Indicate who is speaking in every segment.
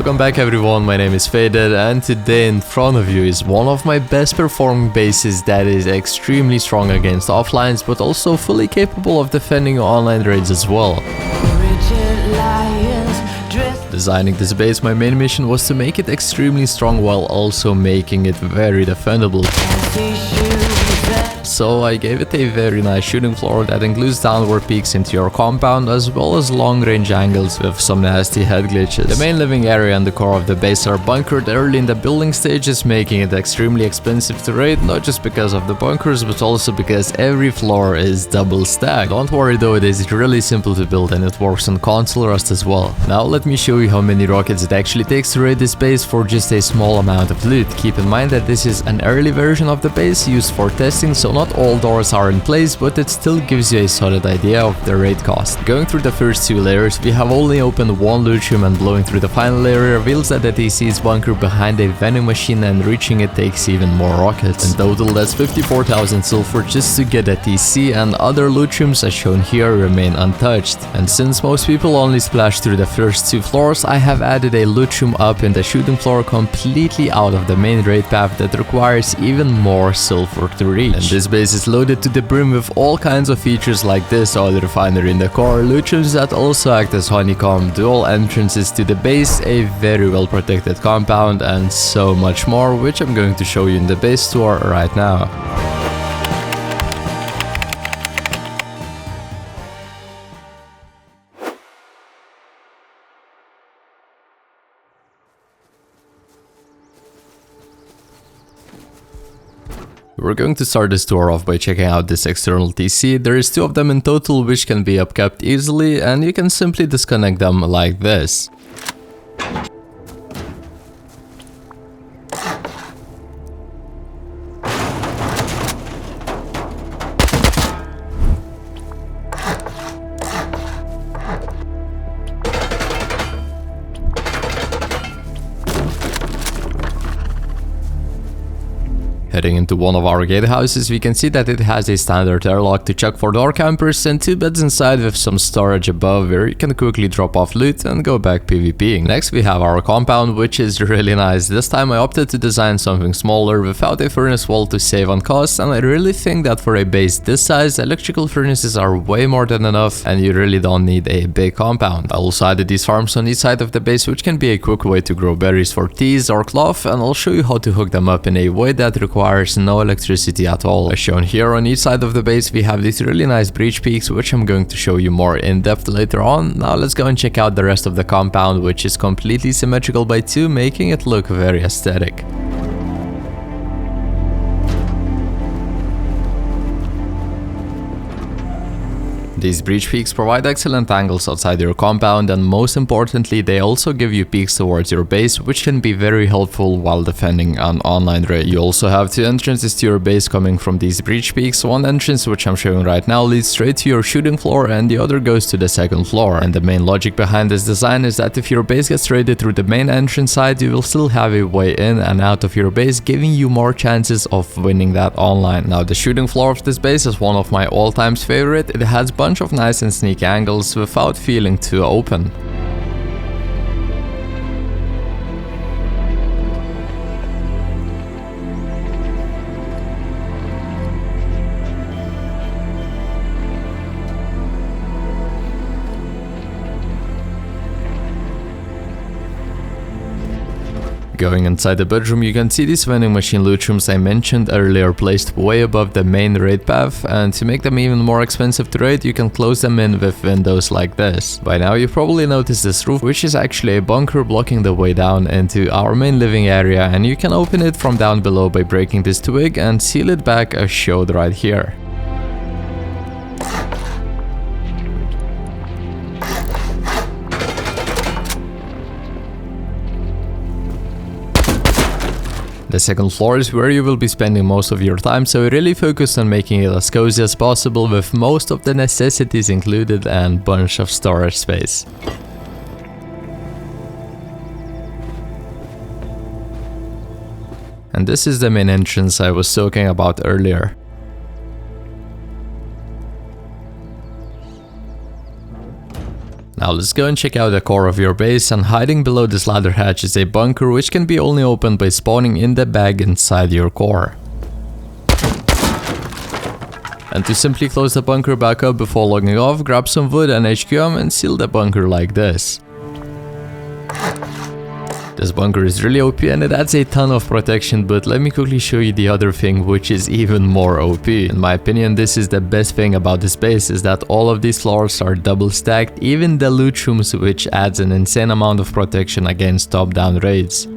Speaker 1: Welcome back everyone, my name is Faded, and today in front of you is one of my best performing bases that is extremely strong against offlines but also fully capable of defending online raids as well. Designing this base, my main mission was to make it extremely strong while also making it very defendable. So I gave it a very nice shooting floor that includes downward peaks into your compound as well as long range angles with some nasty head glitches. The main living area and the core of the base are bunkered early in the building stages, making it extremely expensive to raid, not just because of the bunkers but also because every floor is double stacked. Don't worry though, it is really simple to build and it works on console rust as well. Now let me show you how many rockets it actually takes to raid this base for just a small amount of loot. Keep in mind that this is an early version of the base used for testing, so not all doors are in place, but it still gives you a solid idea of the raid cost. Going through the first two layers, we have only opened one loot room, and blowing through the final layer reveals that the TC is bunkered behind a vending machine, and reaching it takes even more rockets. In total, that's 54,000 silver just to get a TC, and other loot rooms as shown here remain untouched. And since most people only splash through the first two floors, I have added a loot room up in the shooting floor completely out of the main raid path that requires even more silver to reach. And this base is loaded to the brim with all kinds of features like this oil refinery in the core, loot rooms that also act as honeycomb, dual entrances to the base, a very well protected compound, and so much more, which I'm going to show you in the base tour right now. We're going to start this tour off by checking out this external TC. There is two of them in total which can be upkept easily, and you can simply disconnect them like this. Heading into one of our gatehouses, we can see that it has a standard airlock to check for door campers and two beds inside with some storage above where you can quickly drop off loot and go back PvPing. Next we have our compound, which is really nice. This time I opted to design something smaller without a furnace wall to save on costs, and I really think that for a base this size, electrical furnaces are way more than enough and you really don't need a big compound. I also added these farms on each side of the base, which can be a quick way to grow berries for teas or cloth, and I'll show you how to hook them up in a way that requires no electricity at all. As shown here, on each side of the base we have these really nice breach peaks, which I'm going to show you more in depth later on. Now let's go and check out the rest of the compound, which is completely symmetrical by two, making it look very aesthetic. These breach peaks provide excellent angles outside your compound, and most importantly they also give you peaks towards your base, which can be very helpful while defending an online raid. You also have two entrances to your base coming from these breach peaks. One entrance, which I'm showing right now, leads straight to your shooting floor and the other goes to the second floor. And the main logic behind this design is that if your base gets raided through the main entrance side, you will still have a way in and out of your base, giving you more chances of winning that online. Now the shooting floor of this base is one of my all-time favorite. It has bunch of nice and sneaky angles without feeling too open. Going inside the bedroom, you can see these vending machine loot rooms I mentioned earlier placed way above the main raid path, and to make them even more expensive to raid, you can close them in with windows like this. By now you've probably noticed this roof, which is actually a bunker blocking the way down into our main living area, and you can open it from down below by breaking this twig and seal it back as showed right here. The second floor is where you will be spending most of your time, so really focus on making it as cozy as possible with most of the necessities included and bunch of storage space. And this is the main entrance I was talking about earlier. Now let's go and check out the core of your base, and hiding below this ladder hatch is a bunker which can be only opened by spawning in the bag inside your core. And to simply close the bunker back up before logging off, grab some wood and HQM and seal the bunker like this. This bunker is really OP and it adds a ton of protection, but let me quickly show you the other thing which is even more OP. In my opinion, this is the best thing about this base, is that all of these floors are double stacked, even the loot rooms, which adds an insane amount of protection against top-down raids.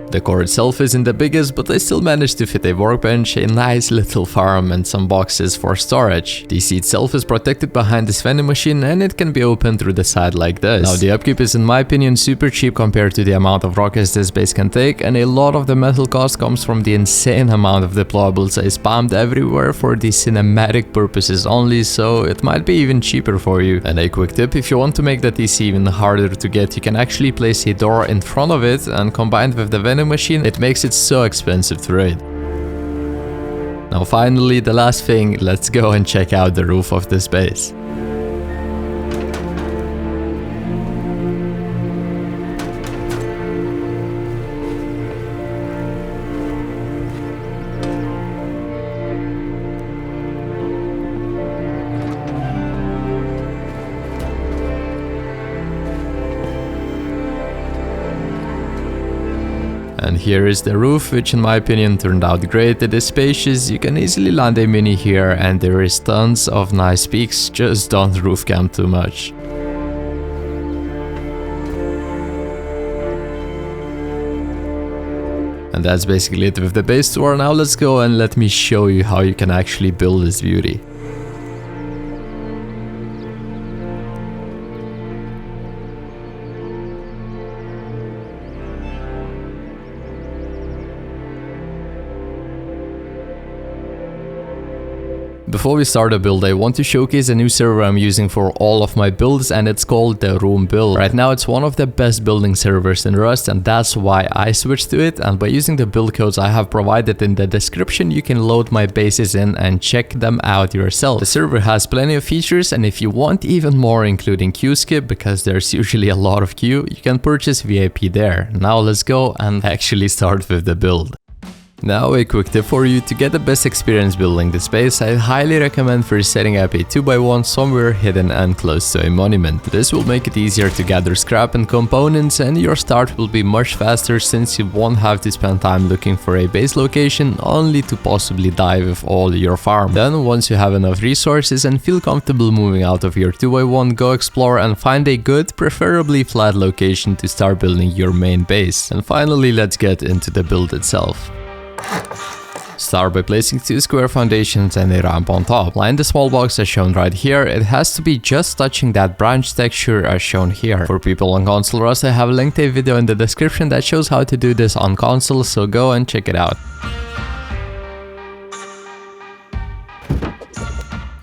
Speaker 1: The core itself isn't the biggest, but I still managed to fit a workbench, a nice little farm and some boxes for storage. The DC itself is protected behind this vending machine and it can be opened through the side like this. Now the upkeep is in my opinion super cheap compared to the amount of rockets this base can take, and a lot of the metal cost comes from the insane amount of deployables I spammed everywhere for the cinematic purposes only, so it might be even cheaper for you. And a quick tip, if you want to make the DC even harder to get, you can actually place a door in front of it, and combined with the vending machine, it makes it so expensive to raid. Now finally, the last thing, let's go and check out the roof of this base. And here is the roof, which in my opinion turned out great. It is spacious, you can easily land a mini here, and there is tons of nice peaks, just don't roof camp too much. And that's basically it with the base tour. Now let's go and let me show you how you can actually build this beauty. Before we start the build, I want to showcase a new server I'm using for all of my builds, and it's called the Room Build. Right now it's one of the best building servers in Rust, and that's why I switched to it. And by using the build codes I have provided in the description, you can load my bases in and check them out yourself. The server has plenty of features, and if you want even more, including queue skip, because there's usually a lot of queue, you can purchase VIP there. Now let's go and actually start with the build. Now a quick tip for you: to get the best experience building this base, I highly recommend first setting up a 2x1 somewhere hidden and close to a monument. This will make it easier to gather scrap and components, and your start will be much faster since you won't have to spend time looking for a base location only to possibly die with all your farm. Then once you have enough resources and feel comfortable moving out of your 2x1, go explore and find a good, preferably flat location to start building your main base. And finally, let's get into the build itself. Start by placing 2 square foundations and a ramp on top. Line the small box as shown right here. It has to be just touching that branch texture as shown here. For people on console Rust, I have linked a video in the description that shows how to do this on console, so go and check it out.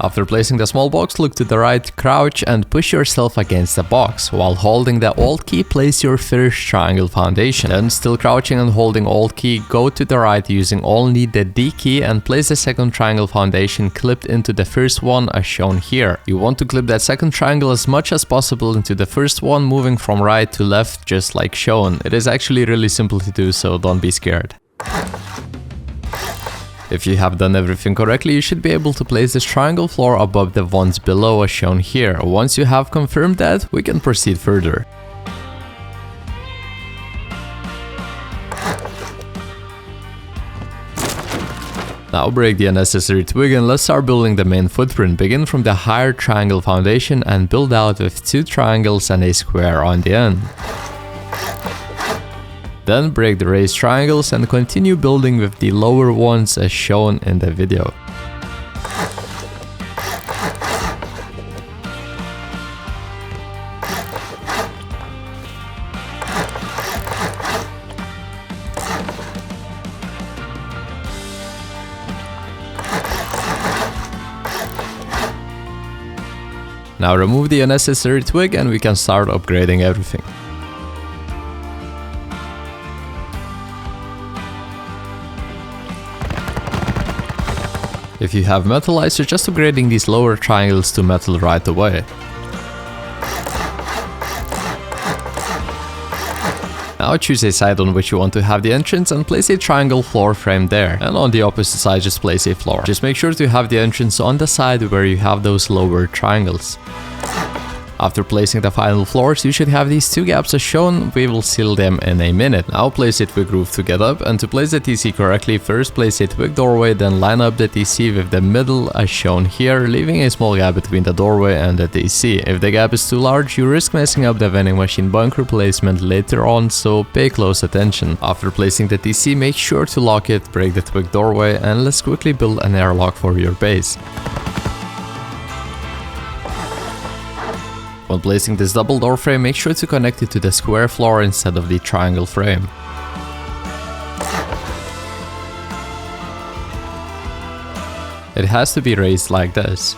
Speaker 1: After placing the small box, look to the right, crouch and push yourself against the box. While holding the Alt key, place your first triangle foundation. Then, still crouching and holding Alt key, go to the right using only the D key and place the second triangle foundation clipped into the first one as shown here. You want to clip that second triangle as much as possible into the first one, moving from right to left just like shown. It is actually really simple to do, so don't be scared. If you have done everything correctly, you should be able to place this triangle floor above the ones below as shown here. Once you have confirmed that, we can proceed further. Now break the unnecessary twig and let's start building the main footprint. Begin from the higher triangle foundation and build out with 2 triangles and a square on the end. Then break the raised triangles and continue building with the lower ones as shown in the video. Now remove the unnecessary twig and we can start upgrading everything. If you have metal, I suggest upgrading these lower triangles to metal right away. Now choose a side on which you want to have the entrance and place a triangle floor frame there, and on the opposite side just place a floor. Just make sure to have the entrance on the side where you have those lower triangles. After placing the final floors, you should have these two gaps as shown. We will seal them in a minute. Now place a twig roof to get up, and to place the TC correctly, first place a twig doorway, then line up the TC with the middle as shown here, leaving a small gap between the doorway and the TC. If the gap is too large, you risk messing up the vending machine bunker placement later on, so pay close attention. After placing the TC, make sure to lock it, break the twig doorway, and let's quickly build an airlock for your base. When placing this double door frame, make sure to connect it to the square floor instead of the triangle frame. It has to be raised like this.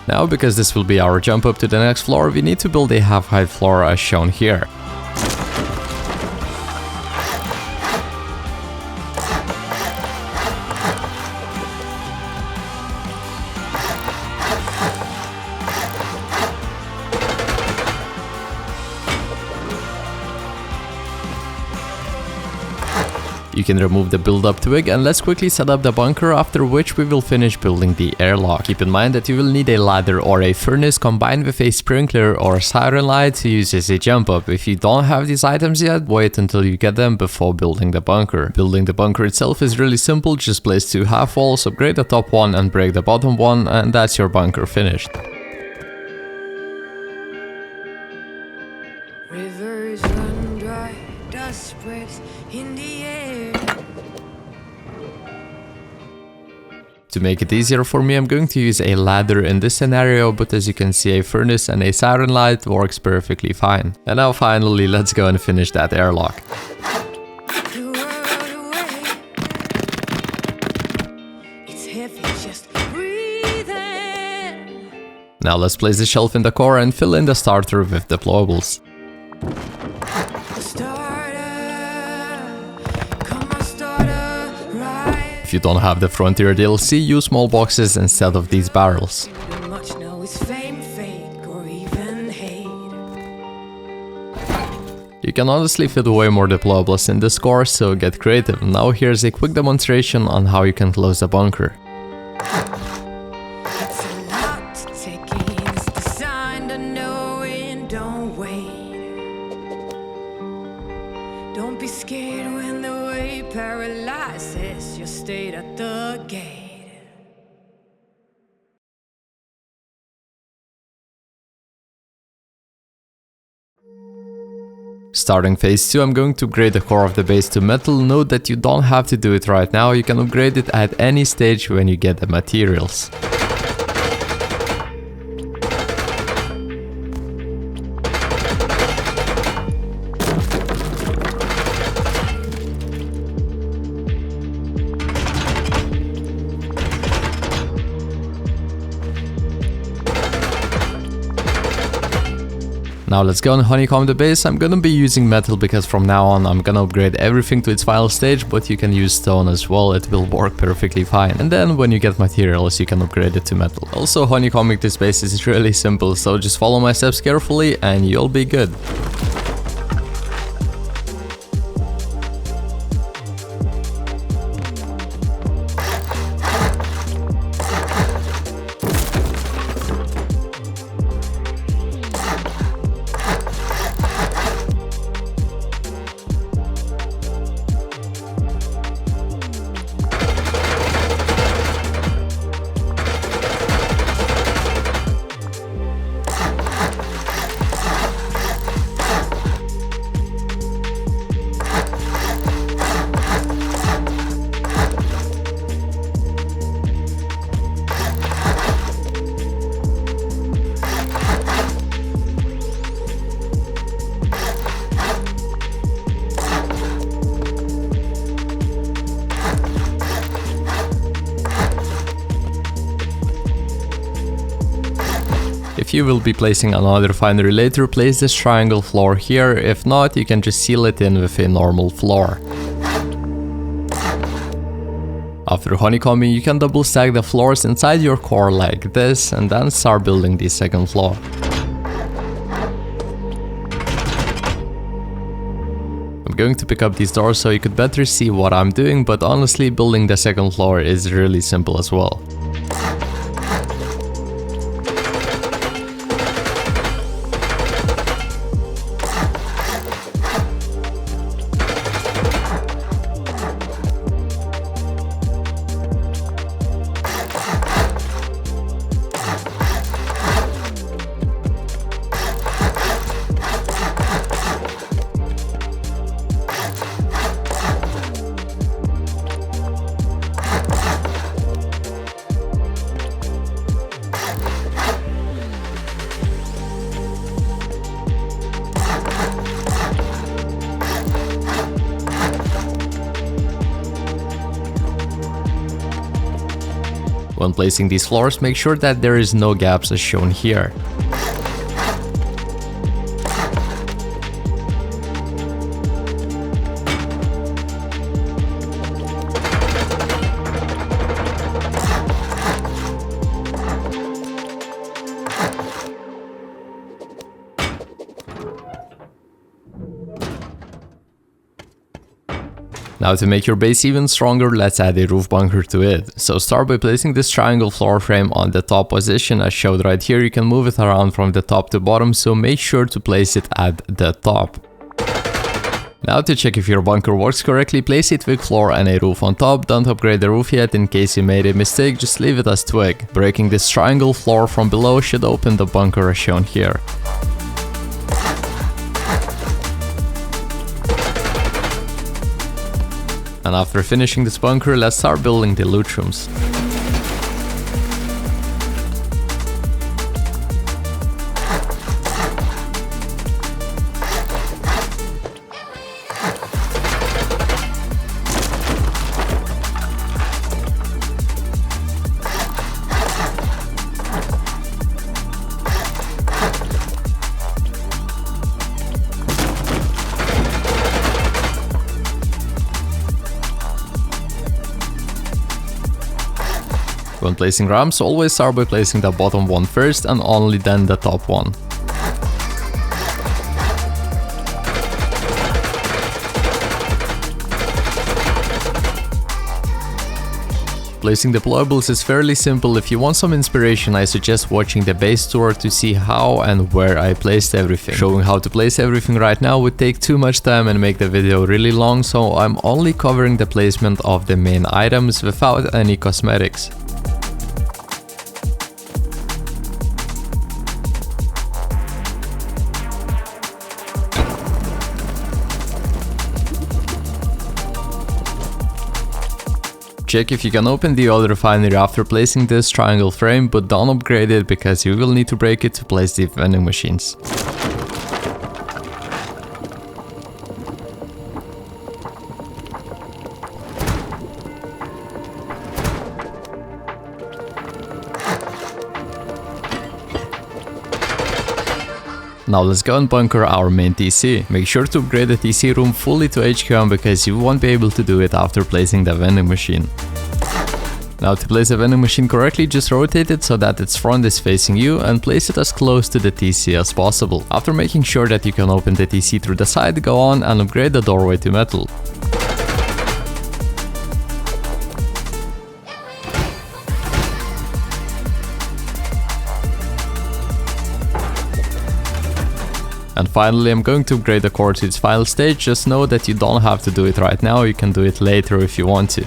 Speaker 1: Now, because this will be our jump up to the next floor, we need to build a half-height floor as shown here. You can remove the build-up twig, and let's quickly set up the bunker, after which we will finish building the airlock. Keep in mind that you will need a ladder or a furnace combined with a sprinkler or siren light to use as a jump up. If you don't have these items yet, wait until you get them before building the bunker. Building the bunker itself is really simple, just place two half walls, upgrade the top one and break the bottom one, and that's your bunker finished.
Speaker 2: Rivers run dry, dust spreads in the air.
Speaker 1: To make it easier for me, I'm going to use a ladder in this scenario, but as you can see, a furnace and a siren light works perfectly fine. And now finally, let's go and finish that airlock.
Speaker 2: It's heavy, just breathing.
Speaker 1: Now let's place the shelf in the core and fill in the starter with deployables. If you don't have the Frontier DLC, use small boxes instead of these barrels. You can honestly fit way more deployables in this core, so get creative. Now here's a quick demonstration on how you can close the bunker.
Speaker 2: Don't be scared when the way paralyzes your state at the gate.
Speaker 1: Starting phase 2, I'm going to upgrade the core of the base to metal. Note that you don't have to do it right now, you can upgrade it at any stage when you get the materials. Now let's go and honeycomb the base. I'm gonna be using metal because from now on I'm gonna upgrade everything to its final stage, but you can use stone as well, it will work perfectly fine. And then when you get materials, you can upgrade it to metal. Also, honeycombing this base is really simple, so just follow my steps carefully and you'll be good. If you will be placing another refinery later, place this triangle floor here. If not, you can just seal it in with a normal floor. After honeycombing, you can double stack the floors inside your core like this and then start building the second floor. I'm going to pick up these doors so you could better see what I'm doing, but honestly, building the second floor is really simple as well. When placing these floors, make sure that there is no gaps as shown here. Now to make your base even stronger, let's add a roof bunker to it. So start by placing this triangle floor frame on the top position as showed right here. You can move it around from the top to bottom, so make sure to place it at the top. Now to check if your bunker works correctly, place a twig floor and a roof on top. Don't upgrade the roof yet in case you made a mistake, just leave it as twig. Breaking this triangle floor from below should open the bunker as shown here. And after finishing this bunker, let's start building the loot rooms. When placing ramps, always start by placing the bottom one first and only then the top one. Placing deployables is fairly simple. If you want some inspiration, I suggest watching the base tour to see how and where I placed everything. Showing how to place everything right now would take too much time and make the video really long, so I'm only covering the placement of the main items without any cosmetics. Check if you can open the oil refinery after placing this triangle frame, but don't upgrade it because you will need to break it to place the vending machines. Now let's go and bunker our main TC. Make sure to upgrade the TC room fully to HQM because you won't be able to do it after placing the vending machine. Now to place the vending machine correctly, just rotate it so that its front is facing you and place it as close to the TC as possible. After making sure that you can open the TC through the side, go on and upgrade the doorway to metal. And finally, I'm going to upgrade the core to its final stage. Just know that you don't have to do it right now, you can do it later if you want to.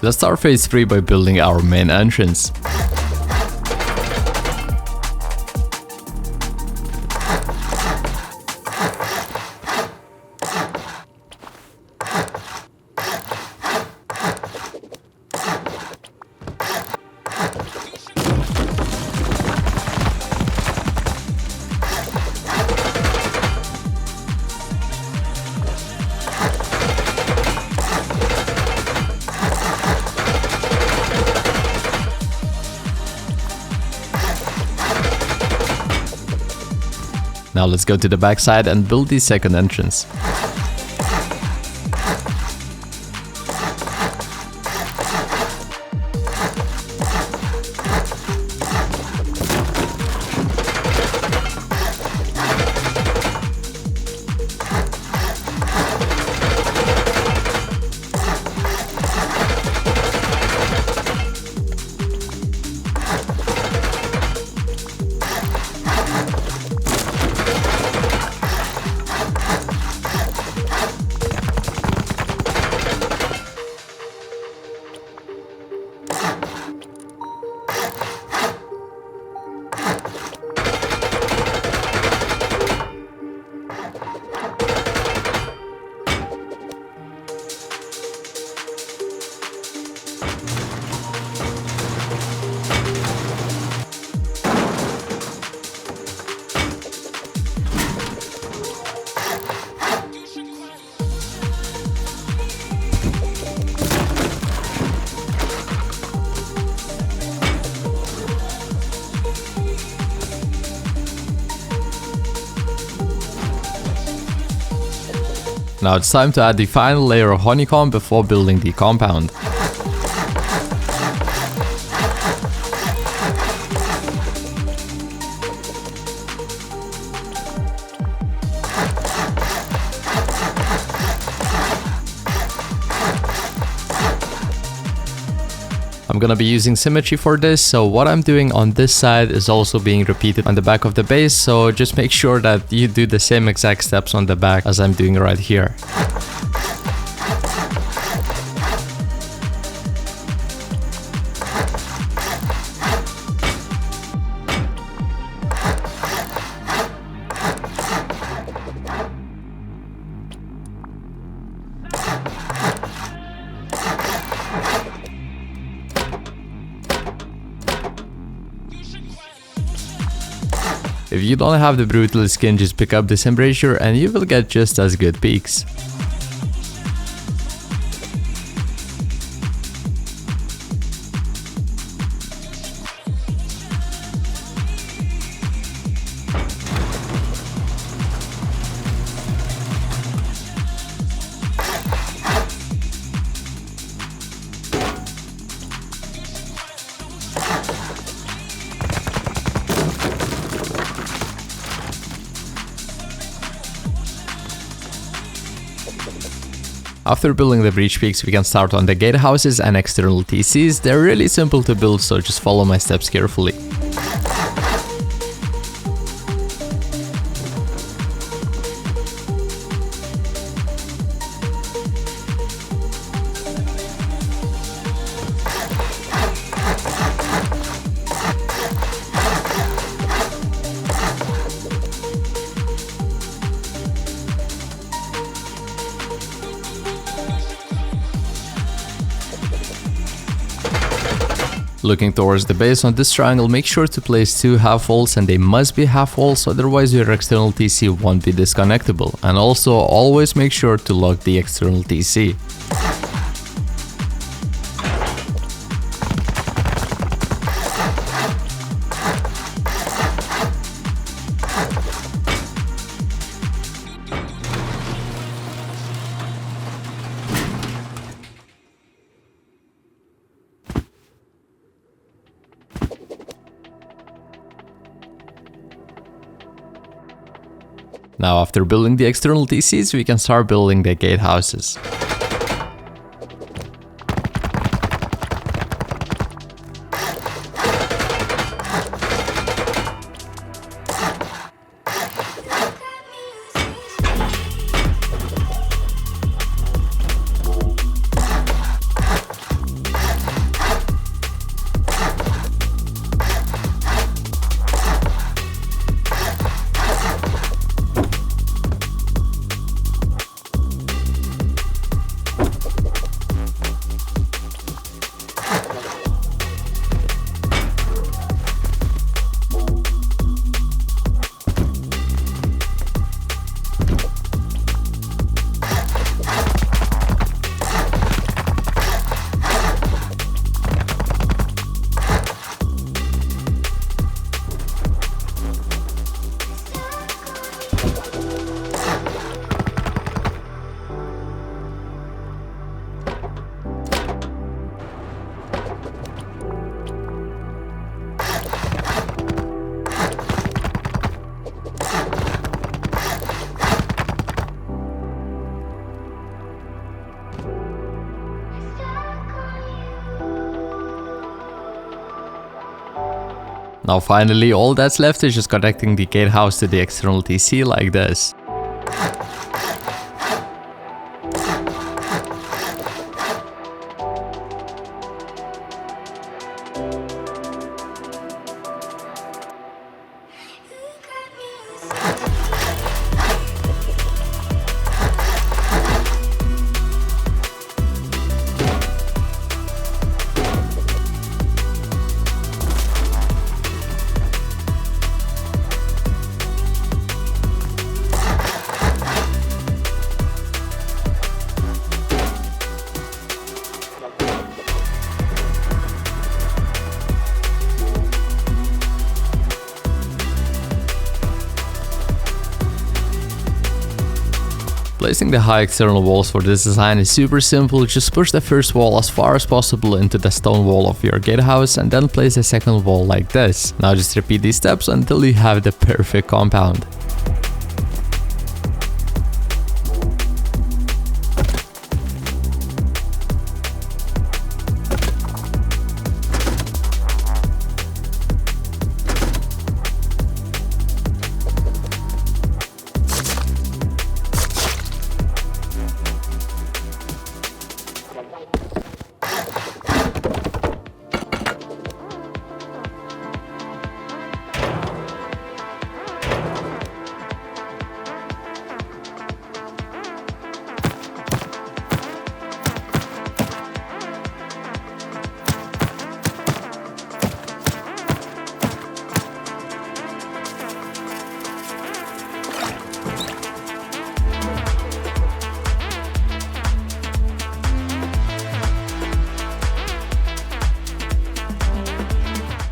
Speaker 1: Let's start phase 3 by building our main entrance. Now let's go to the backside and build the second entrance. Now it's time to add the final layer of honeycomb before building the compound. I'm gonna be using symmetry for this, so what I'm doing on this side is also being repeated on the back of the base, so just make sure that you do the same exact steps on the back as I'm doing right here. If you don't have the brutal skin, just pick up this embrasure and you will get just as good peaks. After building the breach peaks, we can start on the gatehouses and external TCs. They're really simple to build, so just follow my steps carefully. Looking towards the base on this triangle, make sure to place 2 half walls, and they must be half walls, otherwise your external TC won't be disconnectable. And also always make sure to lock the external TC. Now after building the external TCs, we can start building the gatehouses. Now finally, all that's left is just connecting the gatehouse to the external TC like this. Placing the high external walls for this design is super simple. Just push the first wall as far as possible into the stone wall of your gatehouse and then place the second wall like this. Now just repeat these steps until you have the perfect compound.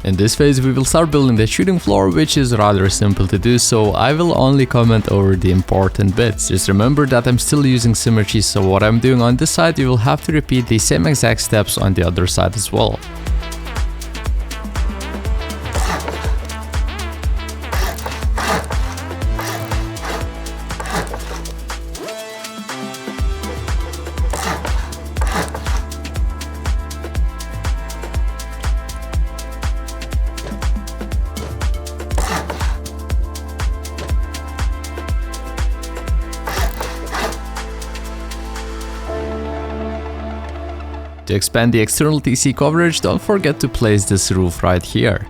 Speaker 1: In this phase we will start building the shooting floor, which is rather simple to do, so I will only comment over the important bits. Just remember that I'm still using symmetry, so what I'm doing on this side you will have to repeat the same exact steps on the other side as well. To expand the external TC coverage, don't forget to place this roof right here.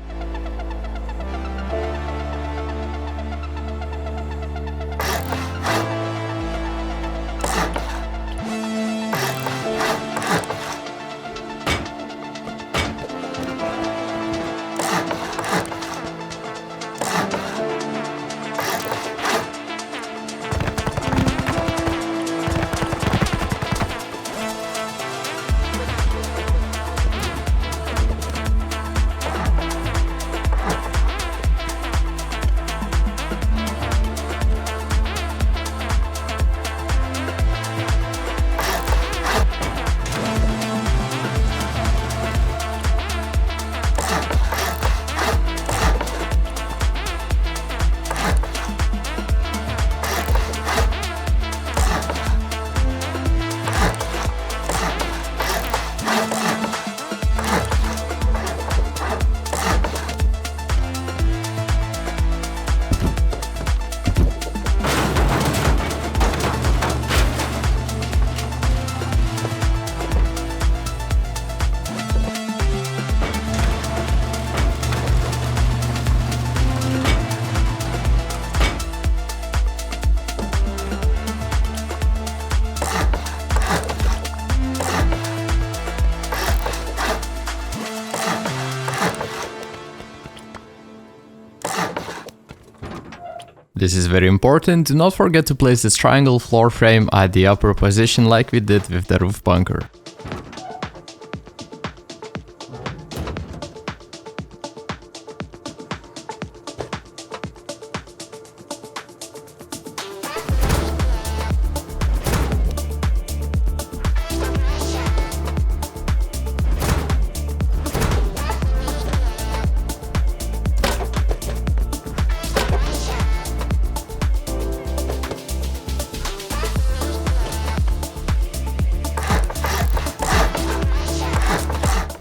Speaker 1: This is very important. Do not forget to place this triangle floor frame at the upper position like we did with the roof bunker.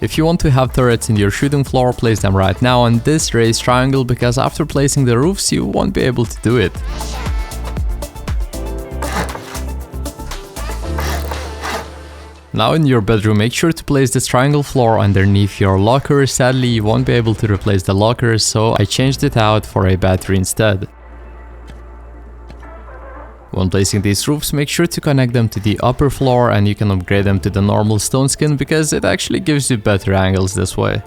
Speaker 1: If you want to have turrets in your shooting floor, place them right now on this raised triangle, because after placing the roofs you won't be able to do it. Now in your bedroom, make sure to place this triangle floor underneath your locker. Sadly, you won't be able to replace the lockers, so I changed it out for a battery instead. When placing these roofs, make sure to connect them to the upper floor, and you can upgrade them to the normal stone skin because it actually gives you better angles this way.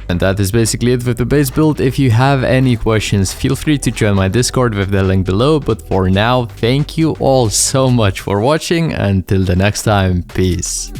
Speaker 1: And that is basically it with the base build. If you have any questions, feel free to join my Discord with the link below. But for now, thank you all so much for watching. Until the next time, peace.